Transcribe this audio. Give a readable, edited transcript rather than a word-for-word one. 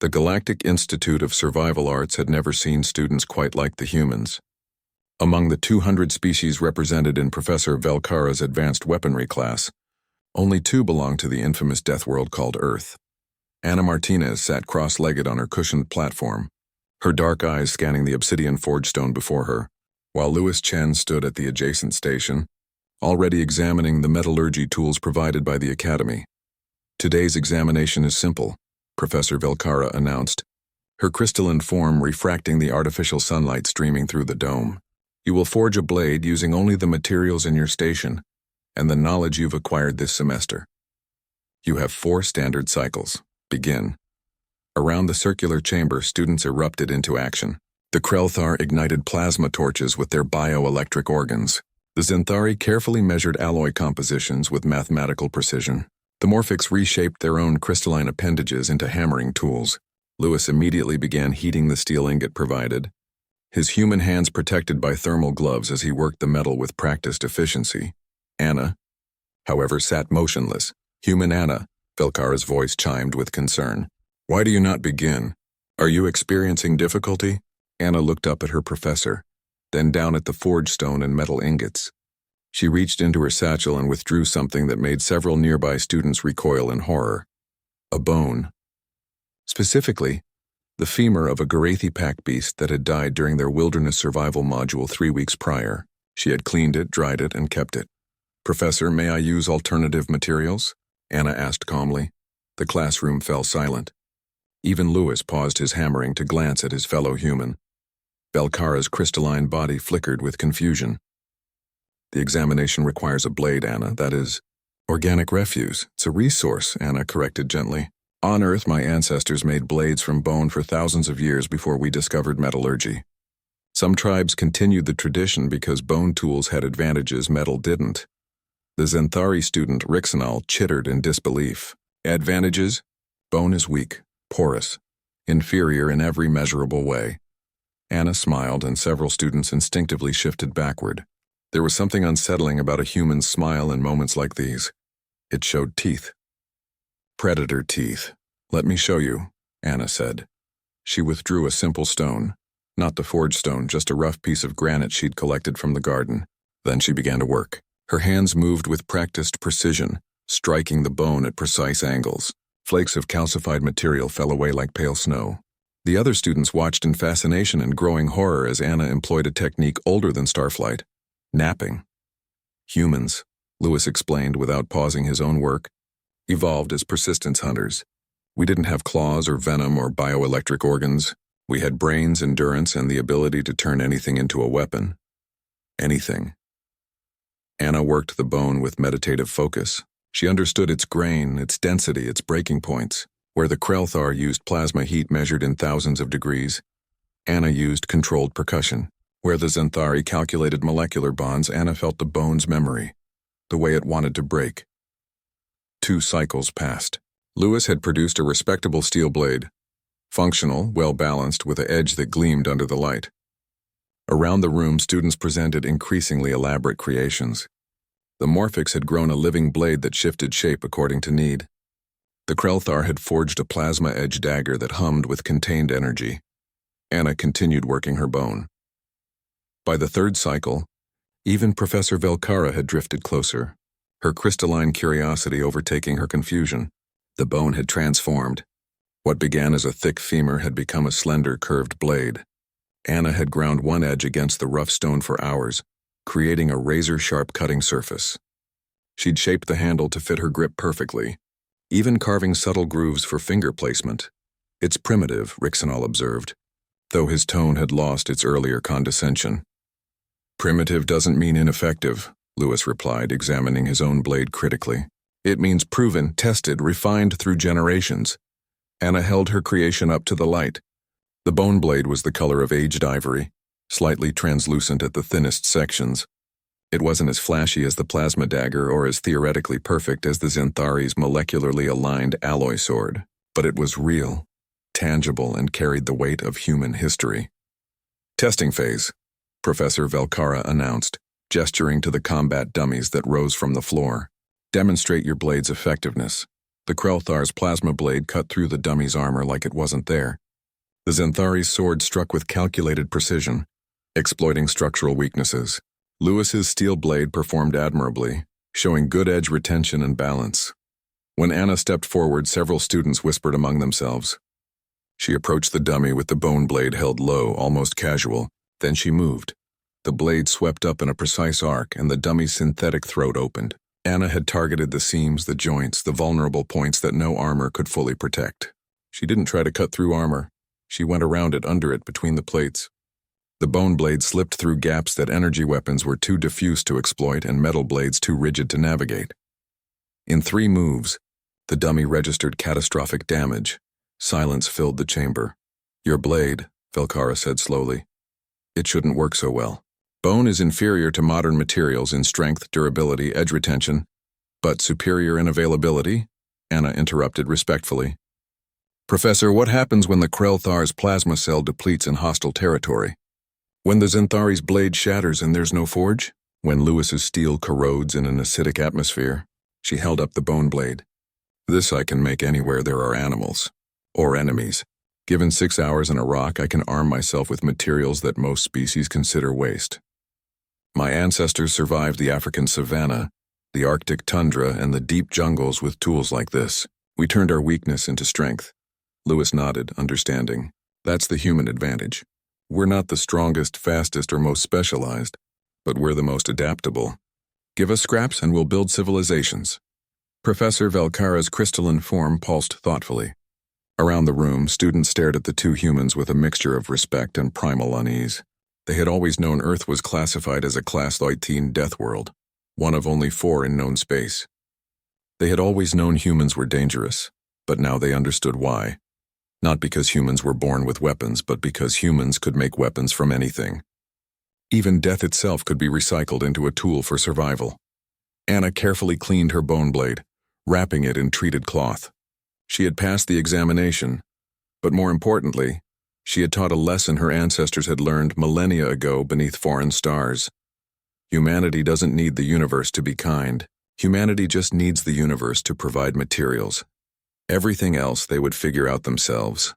The Galactic Institute of Survival Arts had never seen students quite like the humans. Among the 200 species represented in Professor Velcara's advanced weaponry class, only 2 belonged to the infamous Deathworld called Earth. Ana Martinez sat cross-legged on her cushioned platform, her dark eyes scanning the obsidian forge stone before her, while Louis Chen stood at the adjacent station, already examining the metallurgy tools provided by the Academy. "Today's examination is simple," Professor Velcara announced, her crystalline form refracting the artificial sunlight streaming through the dome. "You will forge a blade using only the materials in your station and the knowledge you've acquired this semester. You have 4 standard cycles. Begin." Around the circular chamber, students erupted into action. The Krelthar ignited plasma torches with their bioelectric organs. The Zenthari carefully measured alloy compositions with mathematical precision. The Morphics reshaped their own crystalline appendages into hammering tools. Louis immediately began heating the steel ingot provided, his human hands protected by thermal gloves as he worked the metal with practiced efficiency. Ana, however, sat motionless. "Human Ana," Velcara's voice chimed with concern. "Why do you not begin? Are you experiencing difficulty?" Ana looked up at her professor, then down at the forge stone and metal ingots. She reached into her satchel and withdrew something that made several nearby students recoil in horror. A bone. Specifically, the femur of a Garathi pack beast that had died during their wilderness survival module 3 weeks prior. She had cleaned it, dried it, and kept it. "Professor, may I use alternative materials?" Ana asked calmly. The classroom fell silent. Even Louis paused his hammering to glance at his fellow human. Velcara's crystalline body flickered with confusion. "The examination requires a blade, Ana. That is organic refuse. It's a resource," Ana corrected gently. "On Earth, my ancestors made blades from bone for thousands of years before we discovered metallurgy. Some tribes continued the tradition because bone tools had advantages metal didn't." The Zenthari student Rixanal chittered in disbelief. "Advantages? Bone is weak, porous, inferior in every measurable way." Ana smiled, and several students instinctively shifted backward. There was something unsettling about a human's smile in moments like these. It showed teeth. "Predator teeth. Let me show you," Ana said. She withdrew a simple stone, not the forge stone, just a rough piece of granite she'd collected from the garden. Then she began to work. Her hands moved with practiced precision, striking the bone at precise angles. Flakes of calcified material fell away like pale snow. The other students watched in fascination and growing horror as Ana employed a technique older than Starflight: napping. "Humans," Louis explained without pausing his own work, "evolved as persistence hunters. We didn't have claws or venom or bioelectric organs. We had brains, endurance, and the ability to turn anything into a weapon. Anything." Ana worked the bone with meditative focus. She understood its grain, its density, its breaking points. Where the Krelthar used plasma heat measured in thousands of degrees, Ana used controlled percussion. Where the Zenthari calculated molecular bonds, Ana felt the bone's memory, the way it wanted to break. 2 cycles passed. Louis had produced a respectable steel blade, functional, well-balanced, with an edge that gleamed under the light. Around the room, students presented increasingly elaborate creations. The Morphics had grown a living blade that shifted shape according to need. The Krelthar had forged a plasma-edged dagger that hummed with contained energy. Ana continued working her bone. By the 3rd cycle, even Professor Velcara had drifted closer, her crystalline curiosity overtaking her confusion. The bone had transformed. What began as a thick femur had become a slender, curved blade. Ana had ground one edge against the rough stone for hours, creating a razor-sharp cutting surface. She'd shaped the handle to fit her grip perfectly, even carving subtle grooves for finger placement. "It's primitive," Rixanal observed, though his tone had lost its earlier condescension. "Primitive doesn't mean ineffective," Louis replied, examining his own blade critically. "It means proven, tested, refined through generations." Ana held her creation up to the light. The bone blade was the color of aged ivory, slightly translucent at the thinnest sections. It wasn't as flashy as the plasma dagger or as theoretically perfect as the Zenthari's molecularly aligned alloy sword, but it was real, tangible, and carried the weight of human history. "Testing phase," Professor Velcara announced, gesturing to the combat dummies that rose from the floor. "Demonstrate your blade's effectiveness." The Krelthar's plasma blade cut through the dummy's armor like it wasn't there. The Zenthari's sword struck with calculated precision, exploiting structural weaknesses. Lewis's steel blade performed admirably, showing good edge retention and balance. When Anna stepped forward, several students whispered among themselves. She approached the dummy with the bone blade held low, almost casual. Then she moved. The blade swept up in a precise arc, and the dummy's synthetic throat opened. Anna had targeted the seams, the joints, the vulnerable points that no armor could fully protect. She didn't try to cut through armor. She went around it, under it, between the plates. The bone blade slipped through gaps that energy weapons were too diffuse to exploit and metal blades too rigid to navigate. In 3 moves, the dummy registered catastrophic damage. Silence filled the chamber. "Your blade," Velkara said slowly. "It shouldn't work so well. Bone is inferior to modern materials in strength, durability, edge retention, but superior in availability," Anna interrupted respectfully. "Professor, what happens when the Krelthar's plasma cell depletes in hostile territory? When the Zenthari's blade shatters and there's no forge? When Lewis's steel corrodes in an acidic atmosphere?" She held up the bone blade. "This I can make anywhere there are animals. Or enemies. Given 6 hours in a rock, I can arm myself with materials that most species consider waste. My ancestors survived the African savanna, the Arctic tundra, and the deep jungles with tools like this. We turned our weakness into strength." Lewis nodded, understanding. "That's the human advantage. We're not the strongest, fastest, or most specialized, but we're the most adaptable. Give us scraps and we'll build civilizations." Professor Velkara's crystalline form pulsed thoughtfully. Around the room, students stared at the 2 humans with a mixture of respect and primal unease. They had always known Earth was classified as a Class 13 Deathworld, one of only 4 in known space. They had always known humans were dangerous, but now they understood why. Not because humans were born with weapons, but because humans could make weapons from anything. Even death itself could be recycled into a tool for survival. Anna carefully cleaned her bone blade, wrapping it in treated cloth. She had passed the examination, but more importantly, she had taught a lesson her ancestors had learned millennia ago beneath foreign stars. Humanity doesn't need the universe to be kind. Humanity just needs the universe to provide materials. Everything else they would figure out themselves.